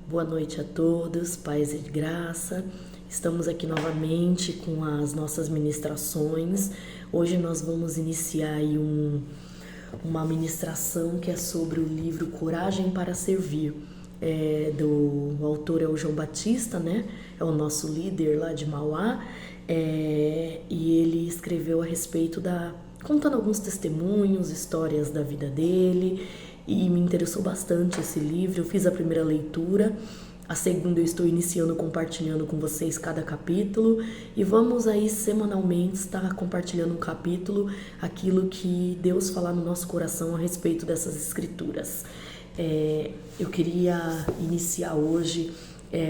Boa noite a todos, paz e graça. Estamos aqui novamente com as nossas ministrações. Hoje nós vamos iniciar aí uma ministração que é sobre o livro Coragem para Servir. O autor é o João Batista, né? É o nosso líder lá de Mauá. E ele escreveu a respeito contando alguns testemunhos, histórias da vida dele, e me interessou bastante esse livro. Eu fiz a primeira leitura, a segunda eu estou iniciando compartilhando com vocês cada capítulo, e vamos aí semanalmente estar compartilhando um capítulo, aquilo que Deus falar no nosso coração a respeito dessas escrituras. Eu queria iniciar hoje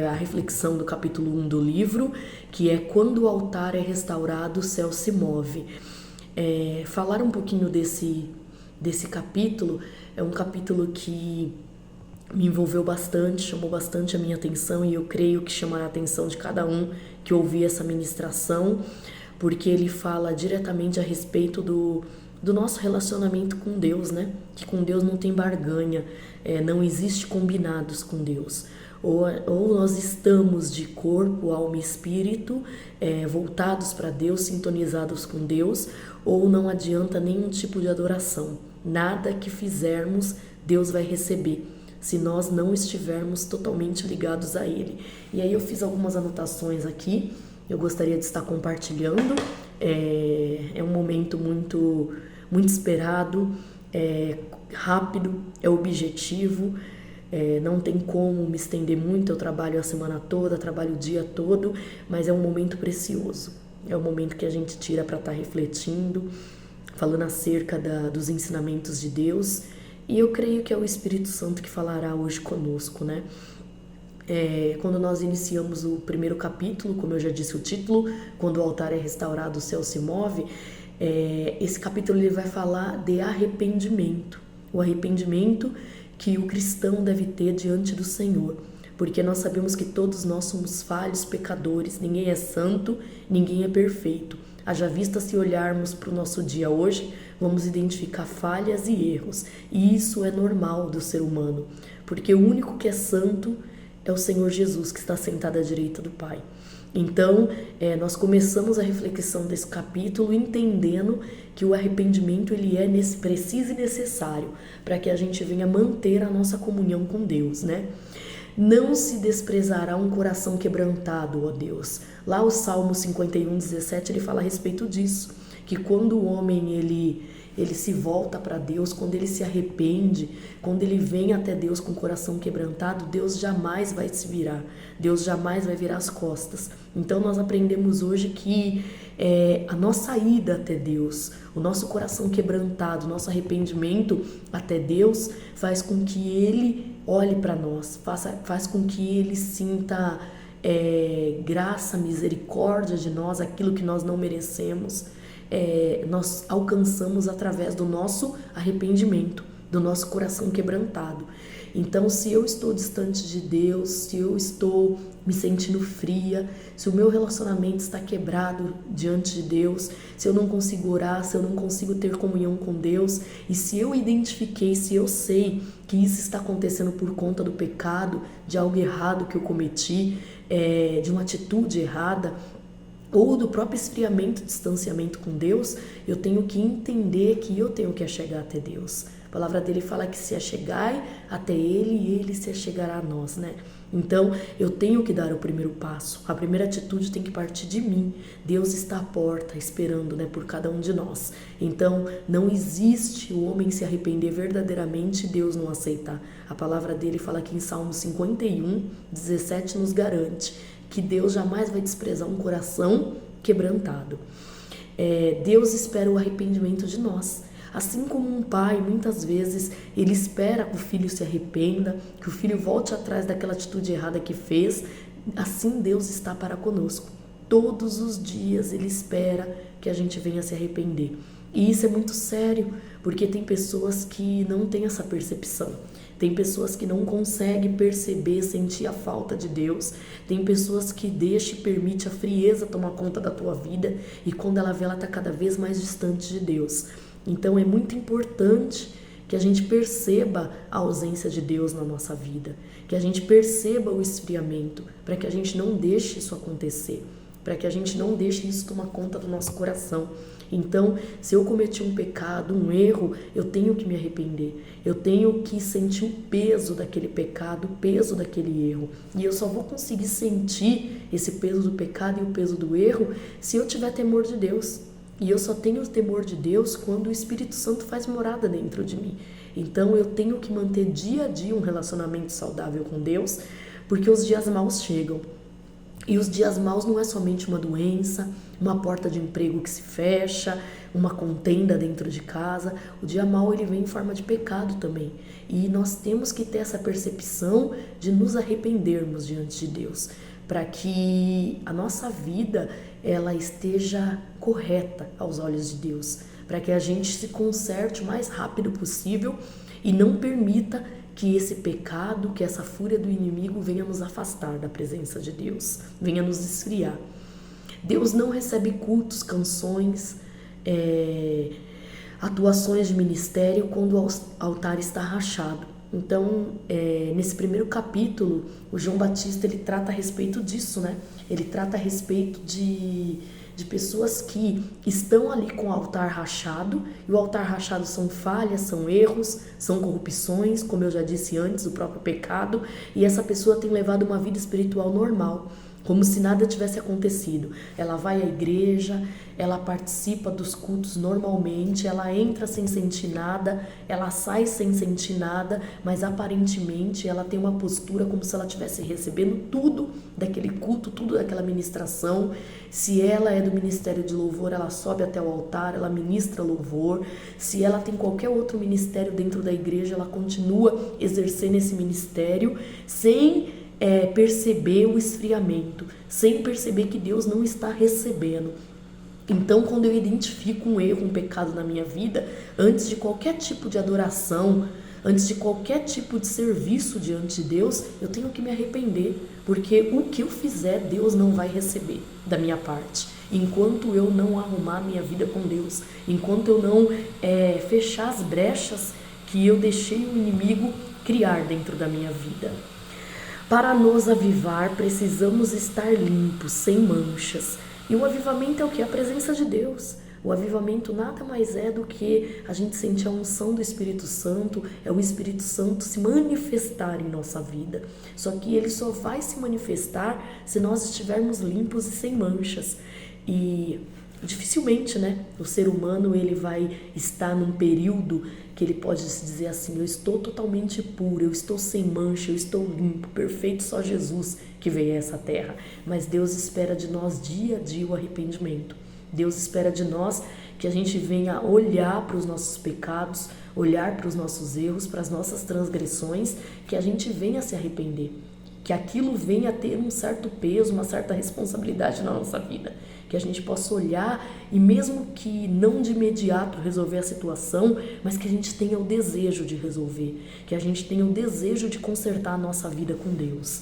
a reflexão do capítulo 1 do livro, que é Quando o altar é restaurado, o céu se move. Falar um pouquinho desse capítulo. É um capítulo que me envolveu bastante, chamou bastante a minha atenção, e eu creio que chamará a atenção de cada um que ouvir essa ministração, porque ele fala diretamente a respeito do nosso relacionamento com Deus, né? Que com Deus não tem barganha, não existe combinados com Deus. Ou nós estamos de corpo, alma e espírito voltados para Deus, sintonizados com Deus, ou não adianta nenhum tipo de adoração. Nada que fizermos, Deus vai receber, se nós não estivermos totalmente ligados a Ele. E aí eu fiz algumas anotações aqui, eu gostaria de estar compartilhando. É um momento muito, muito esperado, rápido, é objetivo. Não tem como me estender muito, eu trabalho a semana toda, trabalho o dia todo, mas é um momento precioso. É um momento que a gente tira para estar refletindo, falando acerca dos ensinamentos de Deus, e eu creio que é o Espírito Santo que falará hoje conosco, né? Quando nós iniciamos o primeiro capítulo, como eu já disse o título, Quando o altar é restaurado, o céu se move, esse capítulo ele vai falar de arrependimento, o arrependimento que o cristão deve ter diante do Senhor, porque nós sabemos que todos nós somos falhos, pecadores, ninguém é santo, ninguém é perfeito. Haja vista, se olharmos para o nosso dia hoje, vamos identificar falhas e erros, e isso é normal do ser humano, porque o único que é santo é o Senhor Jesus, que está sentado à direita do Pai. Então, nós começamos a reflexão desse capítulo entendendo que o arrependimento ele é preciso e necessário para que a gente venha manter a nossa comunhão com Deus, né? Não se desprezará um coração quebrantado, ó Deus. Lá o Salmo 51:17 ele fala a respeito disso, que quando o homem ele se volta para Deus, quando ele se arrepende, quando ele vem até Deus com o coração quebrantado, Deus jamais vai se virar, Deus jamais vai virar as costas. Então nós aprendemos hoje que a nossa ida até Deus, o nosso coração quebrantado, o nosso arrependimento até Deus faz com que Ele olhe para nós, faz com que Ele sinta graça, misericórdia de nós, aquilo que nós não merecemos. Nós alcançamos através do nosso arrependimento, do nosso coração quebrantado. Então, se eu estou distante de Deus, se eu estou me sentindo fria, se o meu relacionamento está quebrado diante de Deus, se eu não consigo orar, se eu não consigo ter comunhão com Deus, e se eu identifiquei, se eu sei que isso está acontecendo por conta do pecado, de algo errado que eu cometi, de uma atitude errada, ou do próprio esfriamento, distanciamento com Deus, eu tenho que entender que eu tenho que chegar até Deus. A palavra dele fala que se achegai até Ele e Ele se achegará a nós, né? Então, eu tenho que dar o primeiro passo. A primeira atitude tem que partir de mim. Deus está à porta, esperando, né, por cada um de nós. Então, não existe o homem se arrepender verdadeiramente e Deus não aceitar. A palavra dele fala aqui em Salmo 51:17 nos garante que Deus jamais vai desprezar um coração quebrantado. Deus espera o arrependimento de nós. Assim como um pai, muitas vezes, ele espera que o filho se arrependa, que o filho volte atrás daquela atitude errada que fez, assim Deus está para conosco. Todos os dias Ele espera que a gente venha se arrepender. E isso é muito sério, porque tem pessoas que não têm essa percepção. Tem pessoas que não conseguem perceber, sentir a falta de Deus. Tem pessoas que deixam e permitem a frieza tomar conta da tua vida, e quando ela vê, ela está cada vez mais distante de Deus. Então é muito importante que a gente perceba a ausência de Deus na nossa vida, que a gente perceba o esfriamento, para que a gente não deixe isso acontecer, para que a gente não deixe isso tomar conta do nosso coração. Então, se eu cometi um pecado, um erro, eu tenho que me arrepender, eu tenho que sentir o peso daquele pecado, o peso daquele erro, e eu só vou conseguir sentir esse peso do pecado e o peso do erro se eu tiver temor de Deus. E eu só tenho o temor de Deus quando o Espírito Santo faz morada dentro de mim. Então eu tenho que manter dia a dia um relacionamento saudável com Deus, porque os dias maus chegam. E os dias maus não é somente uma doença, uma porta de emprego que se fecha, uma contenda dentro de casa. O dia mau ele vem em forma de pecado também. E nós temos que ter essa percepção de nos arrependermos diante de Deus, para que a nossa vida ela esteja correta aos olhos de Deus, para que a gente se conserte o mais rápido possível e não permita que esse pecado, que essa fúria do inimigo venha nos afastar da presença de Deus, venha nos esfriar. Deus não recebe cultos, canções, atuações de ministério quando o altar está rachado. Então, nesse primeiro capítulo, o João Batista ele trata a respeito disso, né? Ele trata a respeito de pessoas que estão ali com o altar rachado, e o altar rachado são falhas, são erros, são corrupções, como eu já disse antes, o próprio pecado, e essa pessoa tem levado uma vida espiritual normal, como se nada tivesse acontecido. Ela vai à igreja, ela participa dos cultos normalmente, ela entra sem sentir nada, ela sai sem sentir nada, mas aparentemente ela tem uma postura como se ela estivesse recebendo tudo daquele culto, tudo daquela ministração. Se ela é do ministério de louvor, ela sobe até o altar, ela ministra louvor. Se ela tem qualquer outro ministério dentro da igreja, ela continua exercendo esse ministério sem perceber o esfriamento, sem perceber que Deus não está recebendo. Então, quando eu identifico um erro, um pecado na minha vida, antes de qualquer tipo de adoração, antes de qualquer tipo de serviço diante de Deus, eu tenho que me arrepender, porque o que eu fizer, Deus não vai receber da minha parte. Enquanto eu não arrumar minha vida com Deus, enquanto eu não fechar as brechas que eu deixei o inimigo criar dentro da minha vida. Para nos avivar, precisamos estar limpos, sem manchas. E o avivamento é o que? A presença de Deus. O avivamento nada mais é do que a gente sentir a unção do Espírito Santo, é o Espírito Santo se manifestar em nossa vida. Só que ele só vai se manifestar se nós estivermos limpos e sem manchas. E dificilmente, né, o ser humano ele vai estar num período que ele pode se dizer assim: eu estou totalmente puro, eu estou sem mancha, eu estou limpo, perfeito, só Jesus que veio a essa terra. Mas Deus espera de nós dia a dia o arrependimento. Deus espera de nós que a gente venha olhar para os nossos pecados, olhar para os nossos erros, para as nossas transgressões, que a gente venha se arrepender, que aquilo venha ter um certo peso, uma certa responsabilidade na nossa vida, que a gente possa olhar e mesmo que não de imediato resolver a situação, mas que a gente tenha o desejo de resolver, que a gente tenha o desejo de consertar a nossa vida com Deus.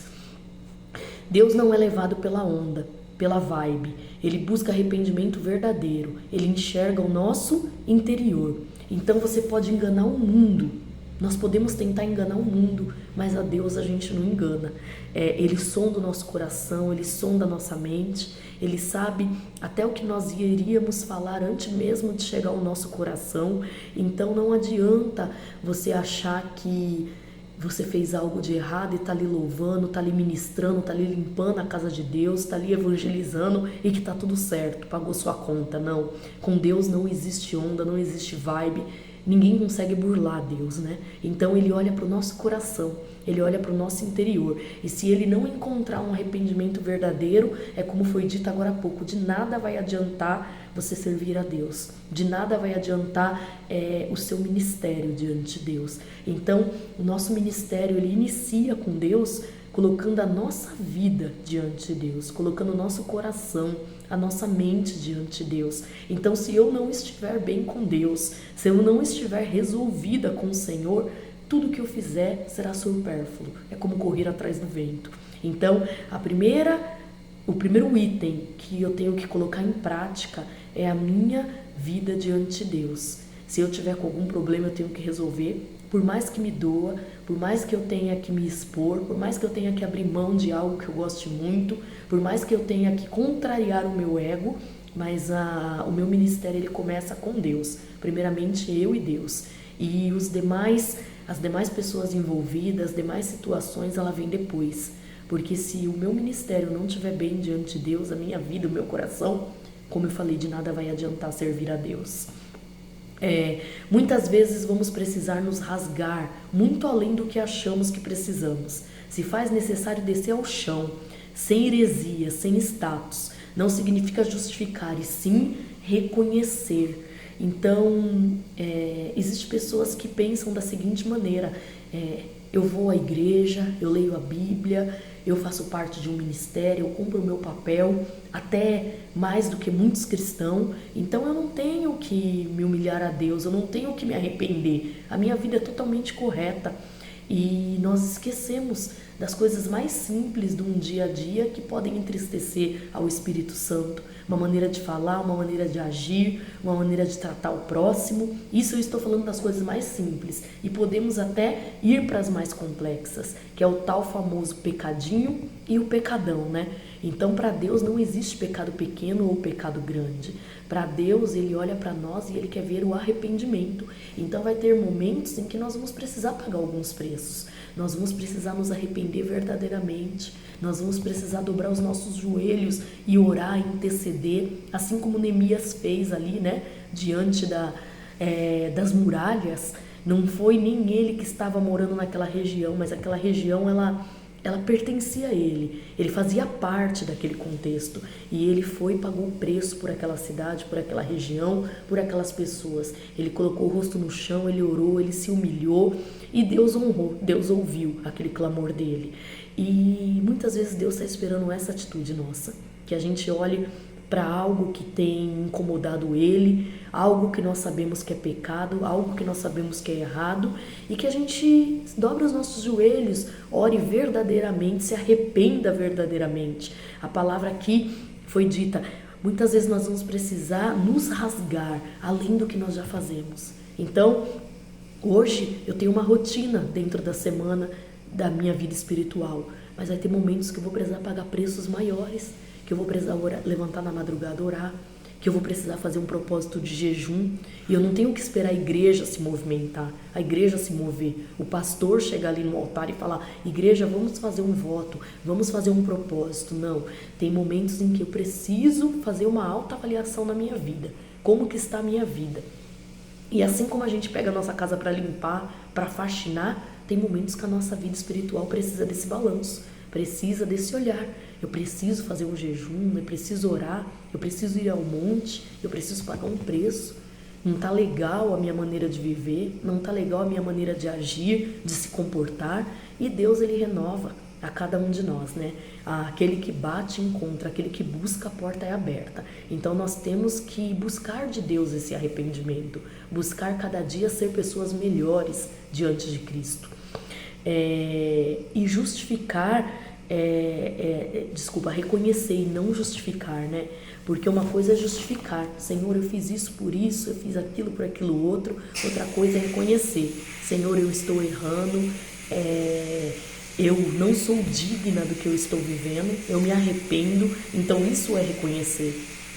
Deus não é levado pela onda, pela vibe, ele busca arrependimento verdadeiro, ele enxerga o nosso interior. Então você pode enganar o mundo, nós podemos tentar enganar o mundo, mas a Deus a gente não engana. Ele sonda o nosso coração, ele sonda a nossa mente, ele sabe até o que nós iríamos falar antes mesmo de chegar ao nosso coração. Então não adianta você achar que você fez algo de errado e está ali louvando, está ali ministrando, está ali limpando a casa de Deus, está ali evangelizando e que está tudo certo, pagou sua conta. Não, com Deus não existe onda, não existe vibe, ninguém consegue burlar Deus, né? Então ele olha para o nosso coração, ele olha para o nosso interior, e se ele não encontrar um arrependimento verdadeiro, é como foi dito agora há pouco, de nada vai adiantar você servir a Deus, de nada vai adiantar o seu ministério diante de Deus. Então o nosso ministério ele inicia com Deus, colocando a nossa vida diante de Deus, colocando o nosso coração, a nossa mente diante de Deus. Então, se eu não estiver bem com Deus, se eu não estiver resolvida com o Senhor, tudo que eu fizer será supérfluo. É como correr atrás do vento. Então, o primeiro item que eu tenho que colocar em prática é a minha vida diante de Deus. Se eu tiver com algum problema, eu tenho que resolver. Por mais que me doa, por mais que eu tenha que me expor, por mais que eu tenha que abrir mão de algo que eu goste muito, por mais que eu tenha que contrariar o meu ego, mas o meu ministério ele começa com Deus. Primeiramente eu e Deus. E as demais pessoas envolvidas, as demais situações, ela vem depois. Porque se o meu ministério não estiver bem diante de Deus, a minha vida, o meu coração, como eu falei, de nada vai adiantar servir a Deus. Muitas vezes vamos precisar nos rasgar muito além do que achamos que precisamos. Se faz necessário descer ao chão, sem heresia, sem status, não significa justificar, e sim reconhecer. Então, existem pessoas que pensam da seguinte maneira: eu vou à igreja, eu leio a Bíblia, eu faço parte de um ministério, eu cumpro o meu papel, até mais do que muitos cristãos, então eu não tenho que me humilhar a Deus, eu não tenho que me arrepender, a minha vida é totalmente correta. E nós esquecemos das coisas mais simples de um dia a dia que podem entristecer ao Espírito Santo. Uma maneira de falar, uma maneira de agir, uma maneira de tratar o próximo. Isso eu estou falando das coisas mais simples. E podemos até ir para as mais complexas, que é o tal famoso pecadinho e o pecadão, né? Então, para Deus não existe pecado pequeno ou pecado grande. Para Deus, Ele olha para nós e Ele quer ver o arrependimento. Então, vai ter momentos em que nós vamos precisar pagar alguns preços. Nós vamos precisar nos arrepender verdadeiramente. Nós vamos precisar dobrar os nossos joelhos e orar, interceder, assim como Neemias fez ali, né? Diante das muralhas. Não foi nem ele que estava morando naquela região, mas aquela região, ela pertencia a ele, ele fazia parte daquele contexto e ele foi e pagou o preço por aquela cidade, por aquela região, por aquelas pessoas. Ele colocou o rosto no chão, ele orou, ele se humilhou e Deus honrou, Deus ouviu aquele clamor dele. E muitas vezes Deus está esperando essa atitude nossa, que a gente olhe para algo que tem incomodado ele, algo que nós sabemos que é pecado, algo que nós sabemos que é errado, e que a gente dobre os nossos joelhos, ore verdadeiramente, se arrependa verdadeiramente. A palavra aqui foi dita, muitas vezes nós vamos precisar nos rasgar além do que nós já fazemos. Então, hoje eu tenho uma rotina dentro da semana da minha vida espiritual, mas vai ter momentos que eu vou precisar pagar preços maiores, que eu vou precisar levantar na madrugada, orar, que eu vou precisar fazer um propósito de jejum, e eu não tenho que esperar a igreja se movimentar, a igreja se mover, o pastor chegar ali no altar e falar, igreja, vamos fazer um voto, vamos fazer um propósito. Não, tem momentos em que eu preciso fazer uma autoavaliação na minha vida, como que está a minha vida. E assim como a gente pega a nossa casa para limpar, para faxinar, tem momentos que a nossa vida espiritual precisa desse balanço, precisa desse olhar. Eu preciso fazer um jejum, eu preciso orar, eu preciso ir ao monte, eu preciso pagar um preço. Não está legal a minha maneira de viver, não está legal a minha maneira de agir, de se comportar, e Deus, Ele renova a cada um de nós, né? Aquele que bate encontra, aquele que busca, a porta é aberta. Então nós temos que buscar de Deus esse arrependimento, buscar cada dia ser pessoas melhores diante de Cristo. E justificar, reconhecer e não justificar, né? Porque uma coisa é justificar, Senhor, eu fiz isso por isso, eu fiz aquilo por aquilo outro. Outra coisa é reconhecer, Senhor, eu estou errando, eu não sou digna do que eu estou vivendo, eu me arrependo. Então isso é reconhecer.